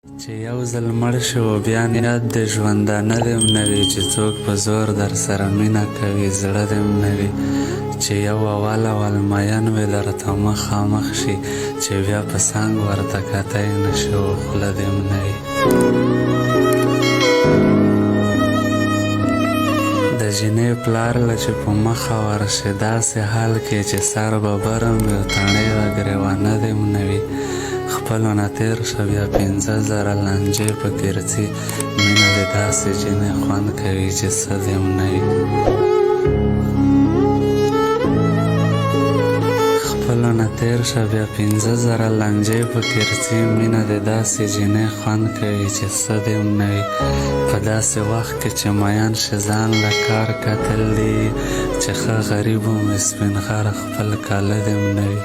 چې یو ځل مړ شي و بیا یاد د ژوندانه دې م نه وي چې څوک په زور در سره مینه کوي زړه دې م نه وي چې یو اول مین وي درته مخامخ شي چې بیا په څنګ ورته کتی نه شي و خوله دې م نه وي د جینۍ پلار له چې په مخه ورشي داسې حال کې چې سر به برم وي او تڼۍ د ګرېوانه دې م نه وي خپلو نه تېر شه بیا 50,000 لانجې په ګرځي مینه دې داسې جینۍ خوند کوي چې څه دې م نه وي خپلو نه تېر شه بیا 50,000 لانجې په ګرځي مینه دې داسې جینۍ خوند کوي چې څه دې م نه وي په داسې وخت کې چې مین شي ځان له کار کتل دي چې ښه غریب و مې سپین غر خپل کاله دې م نه وي